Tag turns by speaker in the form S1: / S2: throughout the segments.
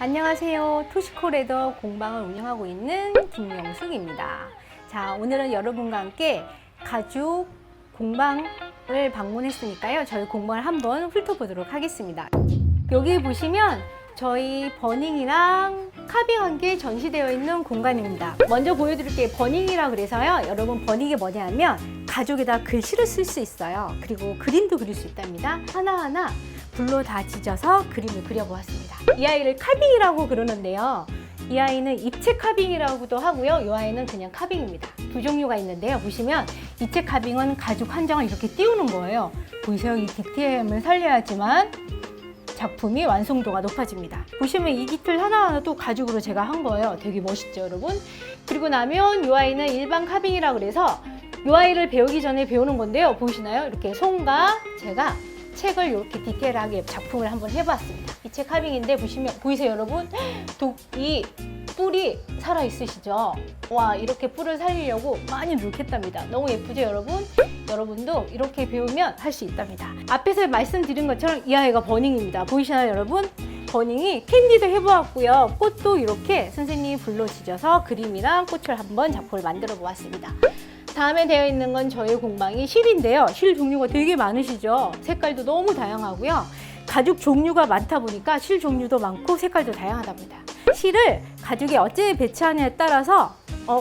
S1: 안녕하세요. 토시코레더 공방을 운영하고 있는 김명숙입니다. 자, 오늘은 여러분과 함께 가죽 공방을 방문했으니까요. 저희 공방을 한번 훑어보도록 하겠습니다. 여기 보시면 저희 버닝이랑 카빙한 게 전시되어 있는 공간입니다. 먼저 보여드릴게요. 버닝이라 그래서요. 여러분, 버닝이 뭐냐면 가죽에다 글씨를 쓸 수 있어요. 그리고 그림도 그릴 수 있답니다. 하나하나 붓로 다 지져서 그림을 그려보았습니다. 이 아이를 카빙이라고 그러는데요. 이 아이는 입체 카빙이라고도 하고요. 이 아이는 그냥 카빙입니다. 두 종류가 있는데요. 보시면 입체 카빙은 가죽 한 장을 이렇게 띄우는 거예요. 보이세요? 이 디테일함을 살려야지만 작품이 완성도가 높아집니다. 보시면 이 깃털 하나하나도 가죽으로 제가 한 거예요. 되게 멋있죠, 여러분? 그리고 나면 이 아이는 일반 카빙이라고 그래서 이 아이를 배우기 전에 배우는 건데요. 보이시나요? 이렇게 손과 제가 책을 이렇게 디테일하게 작품을 한번 해봤습니다. 이 책 카빙인데 보이세요, 여러분? 이 뿔이 살아 있으시죠? 와, 이렇게 뿔을 살리려고 많이 노력했답니다. 너무 예쁘죠, 여러분? 여러분도 이렇게 배우면 할 수 있답니다. 앞에서 말씀드린 것처럼 이 아이가 버닝입니다. 보이시나요, 여러분? 버닝이 캔디도 해보았고요. 꽃도 이렇게 선생님이 붓로 지져서 그림이랑 꽃을 한번 작품을 만들어 보았습니다. 다음에 되어 있는 건 저희 공방이 실인데요. 실 종류가 되게 많으시죠? 색깔도 너무 다양하고요. 가죽 종류가 많다 보니까 실 종류도 많고 색깔도 다양하답니다. 실을 가죽에 어찌 배치하느냐에 따라서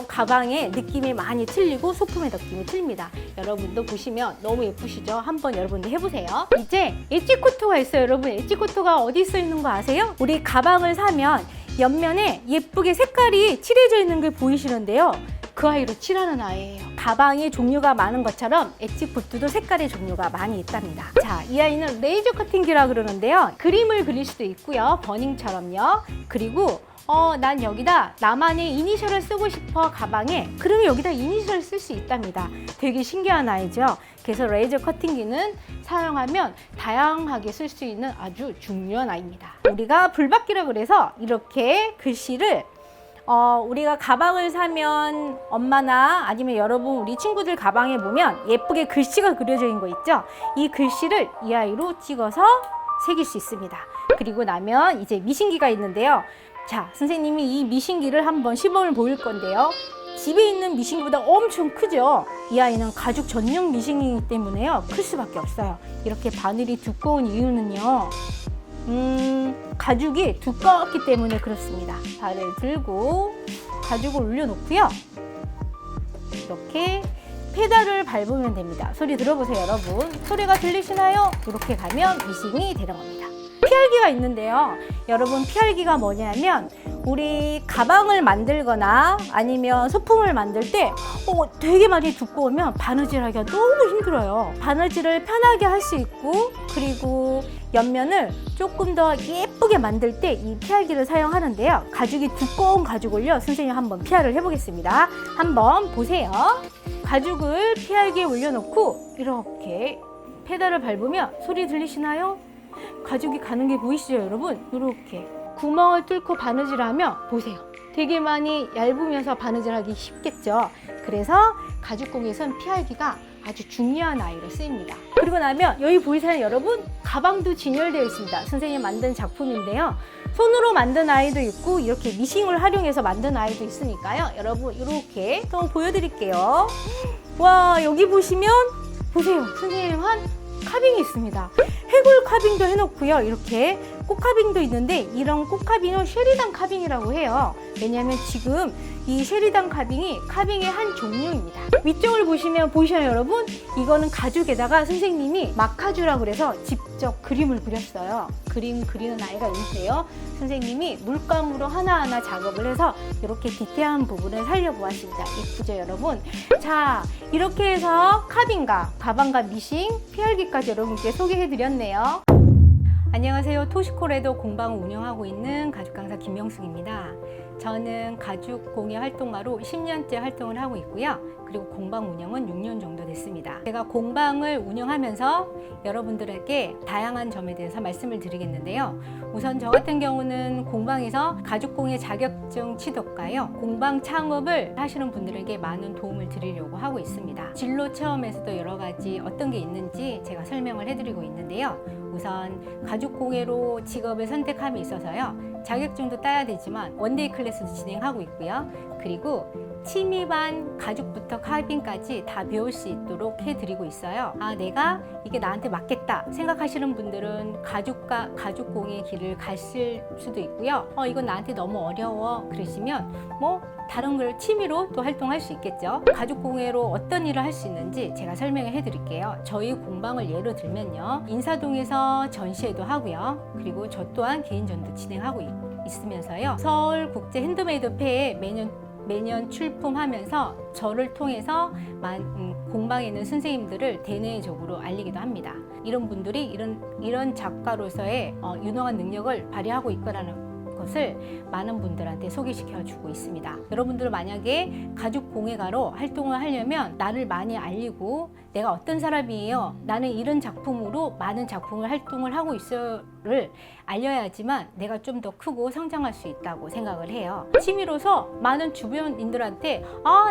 S1: 가방의 느낌이 많이 틀리고 소품의 느낌이 틀립니다. 여러분도 보시면 너무 예쁘시죠? 한번 여러분도 해보세요. 이제 엣지코토가 있어요. 여러분, 엣지코토가 어디 써 있는 거 아세요? 우리 가방을 사면 옆면에 예쁘게 색깔이 칠해져 있는 게 보이시는데요. 그 아이로 칠하는 아이예요. 가방이 종류가 많은 것처럼 엣지코토도 색깔의 종류가 많이 있답니다. 자, 이 아이는 레이저 커팅기라 그러는데요. 그림을 그릴 수도 있고요. 버닝처럼요. 그리고 난 여기다 나만의 이니셜을 쓰고 싶어 가방에, 그러면 여기다 이니셜을 쓸 수 있답니다. 되게 신기한 아이죠. 그래서 레이저 커팅기는 사용하면 다양하게 쓸 수 있는 아주 중요한 아이입니다. 우리가 불받기라 그래서 이렇게 글씨를 우리가 가방을 사면 엄마나 아니면 여러분 우리 친구들 가방에 보면 예쁘게 글씨가 그려져 있는 거 있죠? 이 글씨를 이 아이로 찍어서 새길 수 있습니다. 그리고 나면 이제 미싱기가 있는데요. 자, 선생님이 이 미싱기를 한번 시범을 보일 건데요. 집에 있는 미싱기보다 엄청 크죠? 이 아이는 가죽 전용 미싱기이기 때문에요. 클 수밖에 없어요. 이렇게 바늘이 두꺼운 이유는요. 가죽이 두껍기 때문에 그렇습니다. 발을 들고 가죽을 올려놓고요. 이렇게 페달을 밟으면 됩니다. 소리 들어보세요, 여러분. 소리가 들리시나요? 이렇게 가면 미싱이 되는 겁니다. 피알기가 있는데요. 여러분, 피알기가 뭐냐면 우리 가방을 만들거나 아니면 소품을 만들 때 되게 많이 두꺼우면 바느질하기가 너무 힘들어요. 바느질을 편하게 할 수 있고, 그리고 옆면을 조금 더 예쁘게 만들 때 이 피알기를 사용하는데요. 가죽이 두꺼운 가죽을요, 선생님 한번 피알을 해보겠습니다. 한번 보세요. 가죽을 피알기에 올려놓고 이렇게 페달을 밟으면 소리 들리시나요? 가죽이 가는 게 보이시죠, 여러분? 이렇게 구멍을 뚫고 바느질하면 보세요. 되게 많이 얇으면서 바느질하기 쉽겠죠. 그래서 가죽공예에선 피알기가 아주 중요한 아이로 쓰입니다. 그리고 나면 여기 보이세요, 여러분? 가방도 진열되어 있습니다. 선생님 만든 작품인데요. 손으로 만든 아이도 있고 이렇게 미싱을 활용해서 만든 아이도 있으니까요. 여러분, 이렇게 또 보여드릴게요. 와, 여기 보시면 보세요. 선생님 한 카빙이 있습니다. 해골 카빙도 해놓고요. 이렇게 꽃 카빙도 있는데 이런 꽃 카빙은 쉐리단 카빙이라고 해요. 왜냐하면 지금 이 쉐리단 카빙이 카빙의 한 종류입니다. 위쪽을 보시면 보이시나요, 여러분? 이거는 가죽에다가 선생님이 마카주라고 그래서 직접 그림을 그렸어요. 그림 그리는 아이가 있는데요. 선생님이 물감으로 하나하나 작업을 해서 이렇게 디테일한 부분을 살려보았습니다. 예쁘죠, 여러분? 자, 이렇게 해서 카빙과 가방과 미싱, 피알기까지 여러분께 소개해드렸네요. 안녕하세요. 토시코레더 공방을 운영하고 있는 가죽 강사 김명숙입니다. 저는 가죽 공예 활동가로 10년째 활동을 하고 있고요. 그리고 공방 운영은 6년 정도 됐습니다. 제가 공방을 운영하면서 여러분들에게 다양한 점에 대해서 말씀을 드리겠는데요. 우선 저 같은 경우는 공방에서 가죽 공예 자격증 취득과요. 공방 창업을 하시는 분들에게 많은 도움을 드리려고 하고 있습니다. 진로 체험에서도 여러 가지 어떤 게 있는지 제가 설명을 해드리고 있는데요. 우선 가죽 공예로 직업을 선택함에 있어서요. 자격증도 따야 되지만 원데이 클래스도 진행하고 있고요. 그리고 취미반 가죽부터 카빙까지 다 배울 수 있도록 해드리고 있어요. 아, 내가 이게 나한테 맞겠다 생각하시는 분들은 가죽과 가죽 공예 길을 가실 수도 있고요. 이건 나한테 너무 어려워 그러시면 뭐 다른 걸 취미로 또 활동할 수 있겠죠. 가죽 공예로 어떤 일을 할 수 있는지 제가 설명을 해드릴게요. 저희 공방을 예로 들면요. 인사동에서 전시회도 하고요. 그리고 저 또한 개인전도 진행하고 있으면서요. 서울국제 핸드메이드 페에 매년 출품하면서 저를 통해서 공방에 있는 선생님들을 대내적으로 알리기도 합니다. 이런 분들이 이런 작가로서의 유능한 능력을 발휘하고 있거라는 것을 많은 분들한테 소개시켜 주고 있습니다. 여러분들 만약에 가죽 공예가로 활동을 하려면 나를 많이 알리고 내가 어떤 사람이에요, 나는 이런 작품으로 많은 작품을 활동을 하고 있어를 알려야지만 내가 좀 더 크고 성장할 수 있다고 생각을 해요. 취미로서 많은 주변인들한테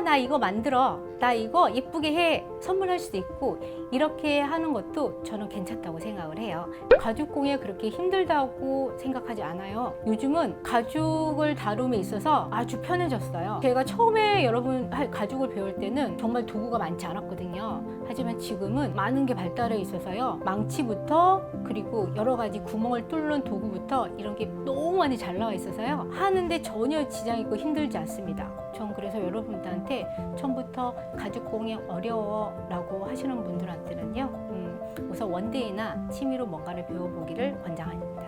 S1: 나 이거 만들어, 나 이거 예쁘게 해 선물할 수도 있고 이렇게 하는 것도 저는 괜찮다고 생각을 해요. 가죽 공예 그렇게 힘들다고 생각하지 않아요. 요즘은 가죽을 다룸에 있어서 아주 편해졌어요. 제가 처음에 여러분 가죽을 배울 때는 정말 도구가 많지 않았거든요. 하지만 지금은 많은 게 발달해 있어서요. 망치부터 그리고 여러 가지 구멍을 뚫는 도구부터 이런 게 너무 많이 잘 나와 있어서요. 하는데 전혀 지장 있고 힘들지 않습니다. 전 그래서 여러분들한테 처음부터 가죽 공예 어려워 라고 하시는 분들한테는요. 우선 원데이나 취미로 뭔가를 배워보기를 권장합니다.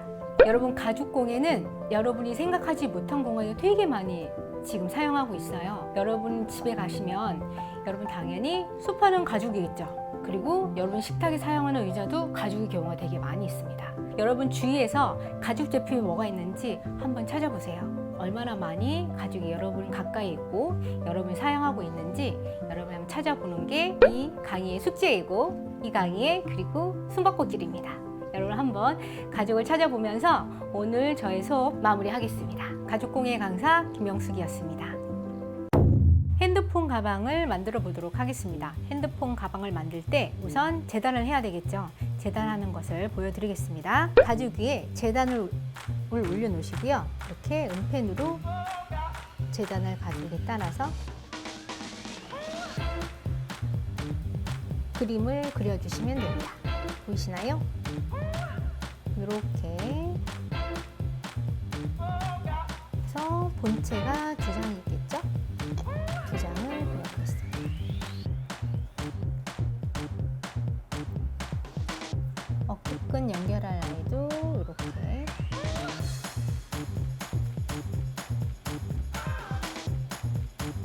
S1: 여러분 가죽 공예는 여러분이 생각하지 못한 공간이 되게 많이 지금 사용하고 있어요. 여러분 집에 가시면 여러분 당연히 소파는 가죽이겠죠. 그리고 여러분 식탁에 사용하는 의자도 가죽의 경우가 되게 많이 있습니다. 여러분 주위에서 가죽 제품이 뭐가 있는지 한번 찾아보세요. 얼마나 많이 가죽이 여러분 가까이 있고 여러분이 사용하고 있는지 여러분 한번 찾아보는 게 이 강의의 숙제이고 이 강의의 그리고 숨바꼭질입니다. 여러분 한번 가죽을 찾아보면서 오늘 저의 수업 마무리하겠습니다. 가죽공예 강사 김명숙이었습니다. 핸드폰 가방을 만들어 보도록 하겠습니다. 핸드폰 가방을 만들 때 우선 재단을 해야 되겠죠. 재단하는 것을 보여드리겠습니다. 가죽 위에 재단을 올려 놓으시고요. 이렇게 은펜으로 재단을 가죽에 따라서 그림을 그려주시면 됩니다. 보이시나요? 이렇게 해서 본체가 두 장이 있겠죠? 두 장을 그려보겠습니다. 어깨끈 연결할 라인도 이렇게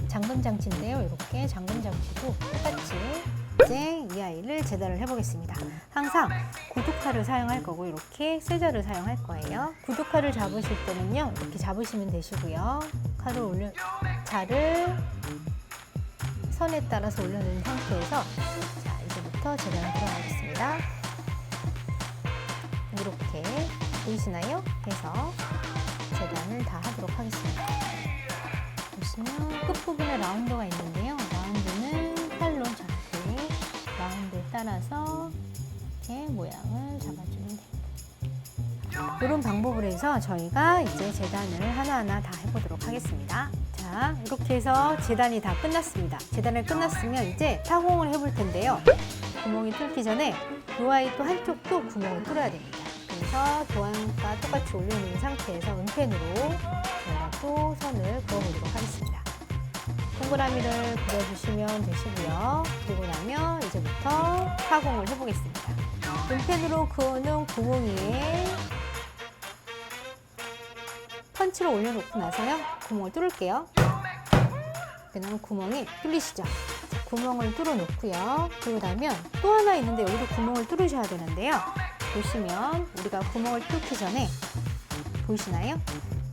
S1: 잠금 장치인데요. 이렇게 잠금 장치도 똑같이 이제 이 아이를 재단을 해보겠습니다. 항상 구두칼을 사용할 거고 이렇게 쇠자를 사용할 거예요. 구두칼을 잡으실 때는요 이렇게 잡으시면 되시고요. 자를 선에 따라서 올려놓은 상태에서 자 이제부터 재단을 들어가겠습니다. 이렇게 보이시나요? 해서 재단을 다 하도록 하겠습니다. 보시면 끝부분에 라운드가 있는데요. 라운드는 칼로 잡고 라운드에 따라서 이렇게 모양을 잡아주면 됩니다. 이런 방법으로 해서 저희가 이제 재단을 하나하나 다 해보도록 하겠습니다. 자, 이렇게 해서 재단이 다 끝났습니다. 재단을 끝났으면 이제 타공을 해볼 텐데요. 구멍이 뚫기 전에 이 아이 또 한쪽도 구멍을 뚫어야 됩니다. 그래서 도안과 똑같이 올려놓은 상태에서 은펜으로 저희가 또 선을 그어보도록 하겠습니다. 동그라미를 그려주시면 되시고요. 그리고 나면 이제부터 타공을 해보겠습니다. 은펜으로 그어놓은 구멍 위에 펀치를 올려놓고 나서요. 구멍을 뚫을게요. 그러면 구멍이 뚫리시죠? 자, 구멍을 뚫어놓고요. 그리고 나면 또 하나 있는데 여기도 구멍을 뚫으셔야 되는데요. 보시면 우리가 구멍을 뚫기 전에 보이시나요?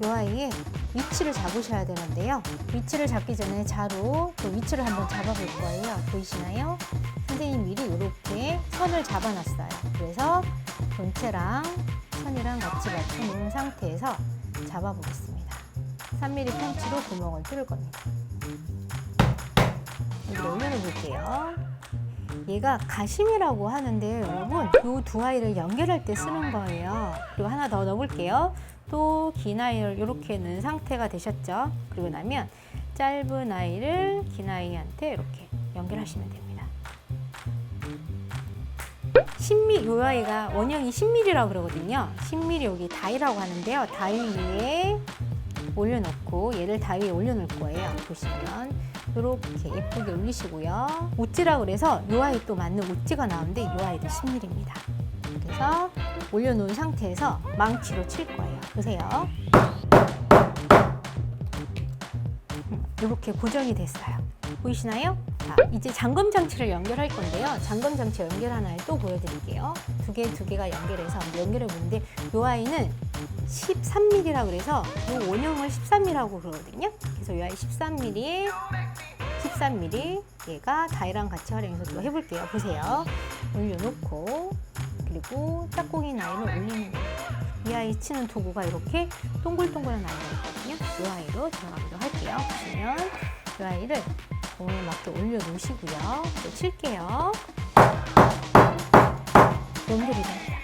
S1: 이 아이의 위치를 잡으셔야 되는데요. 위치를 잡기 전에 자로 또 위치를 한번 잡아볼 거예요. 보이시나요? 선생님 미리 이렇게 선을 잡아놨어요. 그래서 본체랑 선이랑 같이 맞춰놓은 상태에서 잡아보겠습니다. 3mm 펜치로 구멍을 뚫을 겁니다. 여기를 올려놓어 볼게요. 얘가 가심이라고 하는데 여러분, 이 두 아이를 연결할 때 쓰는 거예요. 그리고 하나 더 넣어볼게요. 또 긴 아이를 이렇게 넣은 상태가 되셨죠? 그리고 나면 짧은 아이를 긴 아이한테 이렇게 연결하시면 됩니다. 10mm, 이 아이가 원형이 10mm라고 그러거든요. 10mm 여기 다이라고 하는데요. 다이 위에 올려놓고 얘를 다이 위에 올려놓을 거예요. 보시면 이렇게 예쁘게 올리시고요. 우찌라고 그래서 이 아이 또 맞는 우찌가 나오는데 이 아이도 10mm입니다. 그래서 올려놓은 상태에서 망치로 칠 거예요. 보세요. 이렇게 고정이 됐어요. 보이시나요? 자, 이제 잠금 장치를 연결할 건데요. 잠금 장치 연결하는 아이 또 보여드릴게요. 두 개가 연결해서 연결해 보는데 이 아이는 13mm라고 그래서 이 원형을 13mm라고 그러거든요. 그래서 이 아이 13mm 얘가 다이랑 같이 활용해서 또 해볼게요. 보세요. 올려놓고 그리고 짝꿍이 아이를 올리는 거예요. 이 아이 치는 도구가 이렇게 동글동글한 아이가 있거든요. 이 아이로 들어가도록 할게요. 보시면 이 아이를 공에 맞게 올려놓으시고요. 또 칠게요. 연결이 됩니다.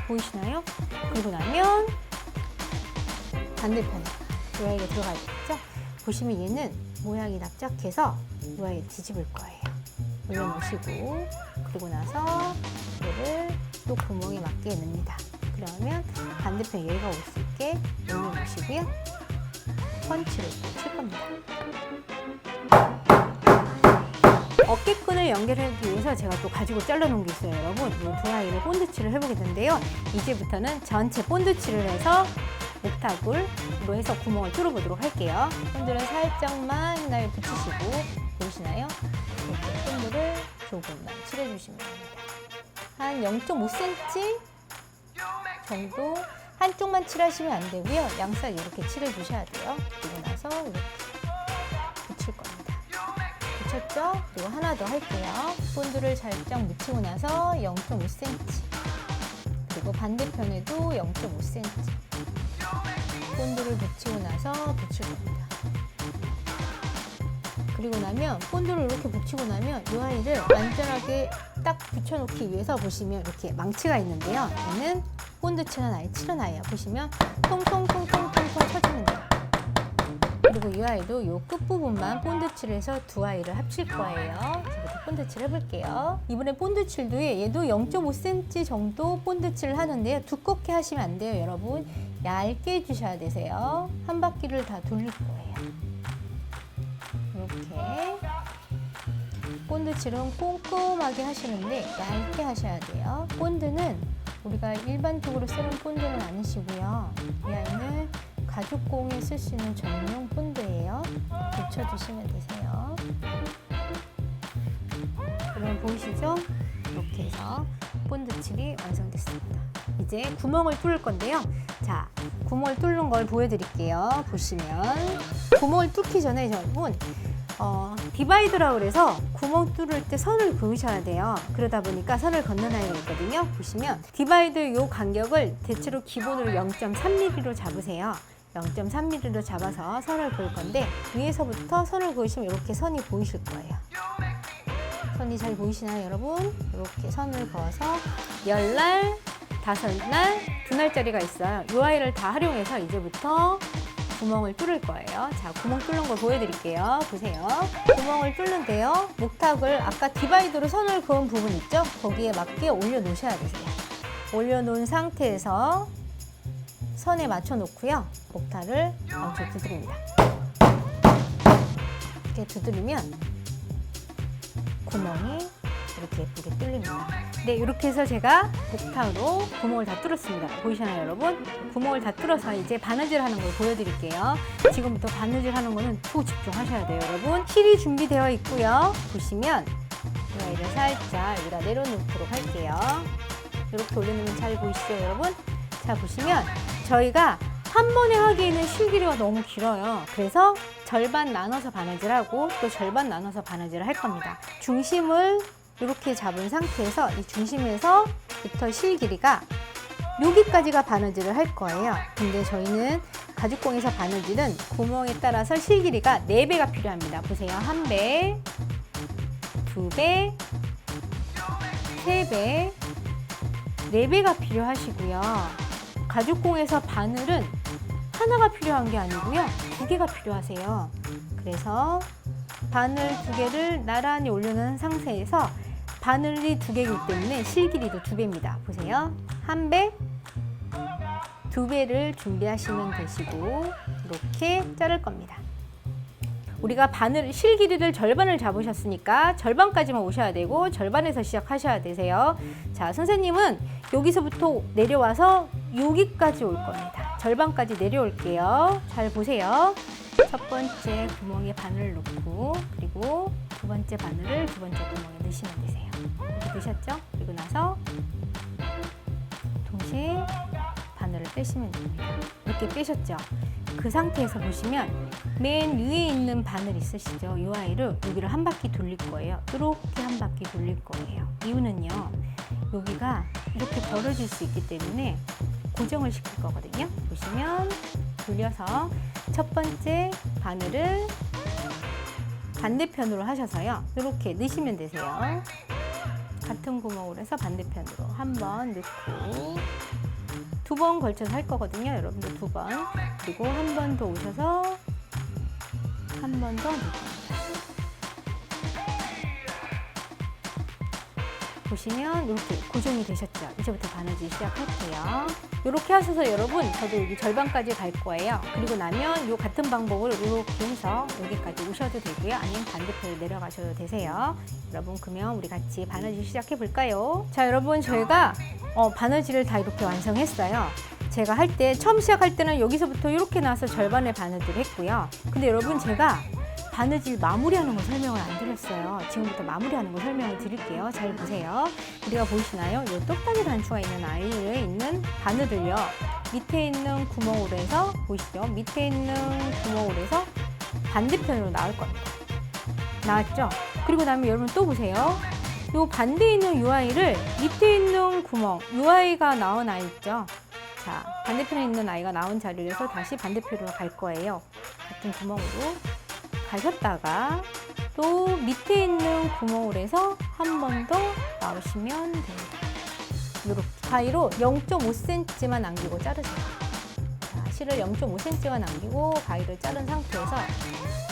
S1: 보이시나요? 그리고 나면 반대편에 이 아이가 들어가 있죠? 보시면 얘는 모양이 납작해서 이 아이를 뒤집을 거예요. 올려놓으시고 그리고 나서 얘를 또 구멍에 맞게 넣습니다. 그러면 반대편 얘가 올 수 있게 올려놓으시고요. 펀치를 칠 겁니다. 어깨끈을 연결하기 위해서 제가 또 가지고 잘라놓은 게 있어요. 여러분, 이 두 아이를 본드칠을 해보겠는데요. 이제부터는 전체 본드칠을 해서 옥타굴로 해서 구멍을 뚫어보도록 할게요. 본드를 살짝만 날 붙이시고 보이시나요? 이렇게 본드를 조금만 칠해주시면 됩니다. 한 0.5cm 정도 한쪽만 칠하시면 안 되고요. 양살 이렇게 칠해주셔야 돼요. 그리고 나서 이렇게 붙일 겁니다. 붙였죠? 그리고 하나 더 할게요. 본드를 살짝 묻히고 나서 0.5cm 그리고 반대편에도 0.5cm 본드를 붙이고 나서 붙일 겁니다. 그리고 나면 본드를 이렇게 붙이고 나면 이 아이를 안전하게 딱 붙여놓기 위해서 보시면 이렇게 망치가 있는데요. 얘는 본드 칠한 아이, 보시면 통통통통통통 쳐주면 돼요. 그리고 이 아이도 이 끝부분만 본드칠해서 두 아이를 합칠 거예요. 지금부터 본드칠 해볼게요. 이번에 본드칠도 얘도 0.5cm 정도 본드칠을 하는데요. 두껍게 하시면 안 돼요, 여러분. 얇게 해주셔야 되세요. 한 바퀴를 다 돌릴 거예요. 이렇게 본드칠은 꼼꼼하게 하시는데 얇게 하셔야 돼요. 본드는 우리가 일반적으로 쓰는 본드는 아니시고요. 이 아이는 가죽공에 쓸 수 있는 전용 본드예요. 붙여주시면 되세요. 그러면 보이시죠? 이렇게 해서 본드칠이 완성됐습니다. 이제 구멍을 뚫을 건데요. 자, 구멍을 뚫는 걸 보여드릴게요. 보시면 구멍을 뚫기 전에 여러분 디바이더라고 그래서 구멍 뚫을 때 선을 그으셔야 돼요. 그러다 보니까 선을 걷는 아이가 있거든요. 보시면 디바이더 요 간격을 대체로 기본으로 0.3mm로 잡으세요. 0.3mm로 잡아서 선을 그을 건데 위에서부터 선을 그으시면 이렇게 선이 보이실 거예요. 선이 잘 보이시나요, 여러분? 이렇게 선을 그어서 10날, 5날, 2날짜리가 있어요. 이 아이를 다 활용해서 이제부터 구멍을 뚫을 거예요. 자, 구멍 뚫는 걸 보여드릴게요. 보세요. 구멍을 뚫는데요. 목탁을 아까 디바이더로 선을 그은 부분 있죠? 거기에 맞게 올려놓으셔야 되세요. 올려놓은 상태에서 선에 맞춰 놓고요. 목탁을 엄청 두드립니다. 이렇게 두드리면 구멍이 이렇게 예쁘게 뚫립니다. 네, 이렇게 해서 제가 목탁으로 구멍을 다 뚫었습니다. 보이시나요, 여러분? 구멍을 다 뚫어서 이제 바느질 하는 걸 보여드릴게요. 지금부터 바느질 하는 거는 또 집중하셔야 돼요, 여러분. 실이 준비되어 있고요. 보시면 이 아이를 살짝 여기다 내려놓도록 할게요. 이렇게 올려놓으면 잘 보이시죠, 여러분? 자, 보시면 저희가 한 번에 하기에는 실 길이가 너무 길어요. 그래서 절반 나눠서 바느질하고 또 절반 나눠서 바느질을 할 겁니다. 중심을 이렇게 잡은 상태에서 이 중심에서부터 실 길이가 여기까지가 바느질을 할 거예요. 근데 저희는 가죽공에서 바느질은 구멍에 따라서 실 길이가 4배가 필요합니다. 보세요. 1배, 2배, 3배, 4배가 필요하시고요. 가죽공에서 바늘은 하나가 필요한 게 아니고요. 2개가 필요하세요. 그래서 바늘 2개를 나란히 올려놓은 상태에서 바늘이 2개이기 때문에 실 길이도 2배입니다. 보세요. 1배, 2배를 준비하시면 되시고 이렇게 자를 겁니다. 우리가 바늘 실 길이를 절반을 잡으셨으니까 절반까지만 오셔야 되고 절반에서 시작하셔야 되세요. 자, 선생님은 여기서부터 내려와서 여기까지 올 겁니다. 절반까지 내려올게요. 잘 보세요. 첫 번째 구멍에 바늘을 넣고 그리고 두 번째 바늘을 두 번째 구멍에 넣으시면 되세요. 이렇게 넣으셨죠? 그리고 나서 동시에 바늘을 빼시면 됩니다. 이렇게 빼셨죠? 그 상태에서 보시면 맨 위에 있는 바늘 있으시죠? 이 아이를 여기를 한 바퀴 돌릴 거예요. 이렇게 한 바퀴 돌릴 거예요. 이유는요, 여기가 이렇게 벌어질 수 있기 때문에 고정을 시킬 거거든요. 보시면 돌려서 첫 번째 바늘을 반대편으로 하셔서요. 이렇게 넣으시면 되세요. 같은 구멍으로 해서 반대편으로 한 번 넣고 2번 걸쳐서 할 거거든요. 여러분들 2번. 그리고 한 번 더 오셔서 한 번 더 넣을 겁니다. 보시면 이렇게 고정이 되셨죠? 이제부터 바느질 시작할게요. 이렇게 하셔서 여러분, 저도 여기 절반까지 갈 거예요. 그리고 나면 이 같은 방법으로 이렇게 해서 여기까지 오셔도 되고요. 아니면 반대편으로 내려가셔도 되세요. 여러분, 그러면 우리 같이 바느질 시작해 볼까요? 자, 여러분, 저희가 바느질을 다 이렇게 완성했어요. 제가 할 때, 처음 시작할 때는 여기서부터 이렇게 나와서 절반의 바느질을 했고요. 근데 여러분, 제가 바느질 마무리하는 거 설명을 안 드렸어요. 지금부터 마무리하는 거 설명을 드릴게요. 잘 보세요. 우리가 보이시나요? 이 똑딱이 단추가 있는 아이에 있는 바늘을요, 밑에 있는 구멍으로 해서, 보이시죠? 밑에 있는 구멍으로 해서 반대편으로 나올 겁니다. 나왔죠? 그리고 나면 여러분 또 보세요. 이 반대에 있는 이 아이를 밑에 있는 구멍, 이 아이가 나온 아이 있죠? 자, 반대편에 있는 아이가 나온 자리에서 다시 반대편으로 갈 거예요. 같은 구멍으로 가셨다가 또 밑에 있는 구멍으로 해서 한 번 더 나오시면 됩니다. 이렇게 가위로 0.5cm만 남기고 자르세요. 자, 실을 0.5cm만 남기고 가위를 자른 상태에서,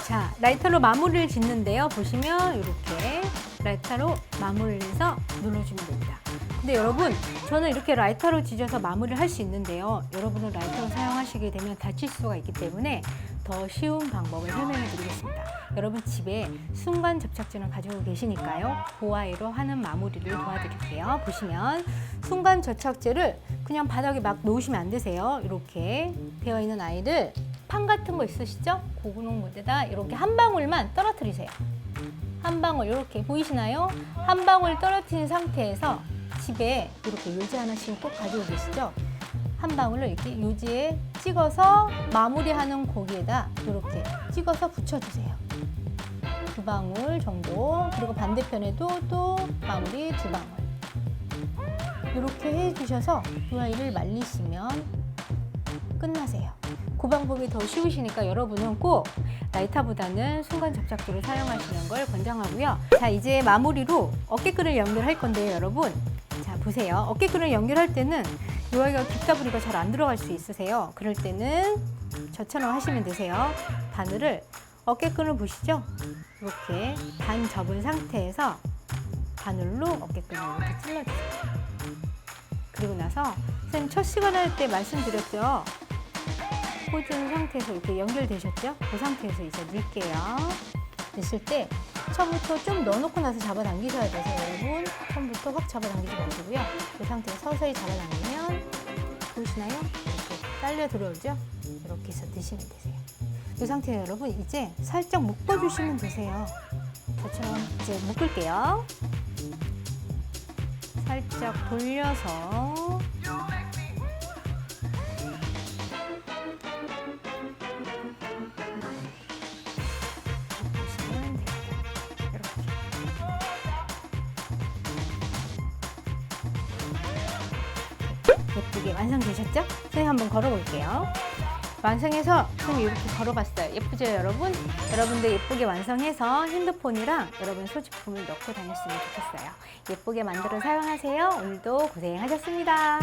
S1: 자, 라이터로 마무리를 짓는데요. 보시면 이렇게 라이터로 마무리를 해서 눌러주면 됩니다. 근데 여러분, 저는 이렇게 라이터로 지져서 마무리를 할 수 있는데요. 여러분은 라이터를 사용하시게 되면 다칠 수가 있기 때문에 더 쉬운 방법을 설명해 드리겠습니다. 여러분, 집에 순간 접착제는 가지고 계시니까요. 그 아이로 하는 마무리를 도와드릴게요. 보시면 순간 접착제를 그냥 바닥에 막 놓으시면 안 되세요. 이렇게 되어 있는 아이를, 판 같은 거 있으시죠? 고구농 못에다 이렇게 한 방울만 떨어뜨리세요. 한 방울, 이렇게 보이시나요? 한 방울 떨어뜨린 상태에서 집에 이렇게 요지 하나씩 꼭 가지고 계시죠? 한 방울을 이렇게 요지에 찍어서 마무리하는 고기에다 이렇게 찍어서 붙여주세요. 2방울 정도. 그리고 반대편에도 또 마무리 2방울. 이렇게 해주셔서 이 아이를 말리시면 끝나세요. 그 방법이 더 쉬우시니까 여러분은 꼭 라이터보다는 순간 접착제를 사용하시는 걸 권장하고요. 자, 이제 마무리로 어깨끈을 연결할 건데요, 여러분. 자, 보세요. 어깨끈을 연결할 때는 이 아이가 깁다부리가 잘 안 들어갈 수 있으세요. 그럴 때는 저처럼 하시면 되세요. 바늘을, 어깨끈을 보시죠? 이렇게 반 접은 상태에서 바늘로 어깨끈을 이렇게 찔러주세요. 그리고 나서 선생님 첫 시간 할 때 말씀드렸죠? 꽂은 상태에서 이렇게 연결되셨죠? 그 상태에서 이제 넣을게요. 넣으실 때 처음부터 좀 넣어놓고 나서 잡아당기셔야 돼서 여러분, 처음부터 확 잡아당기지 마시고요. 그 상태에서 서서히 잡아당기면, 보이시나요? 이렇게 딸려 들어오죠? 이렇게 해서 넣으시면 되세요. 이 상태에 여러분, 이제 살짝 묶어주시면 되세요. 저처럼 이제 묶을게요. 살짝 돌려서 예쁘게 완성되셨죠? 선생님 한번 걸어볼게요. 완성해서 선생님 이렇게 걸어봤어요. 예쁘죠, 여러분? 여러분들 예쁘게 완성해서 핸드폰이랑 여러분 소지품을 넣고 다녔으면 좋겠어요. 예쁘게 만들어 사용하세요. 오늘도 고생하셨습니다.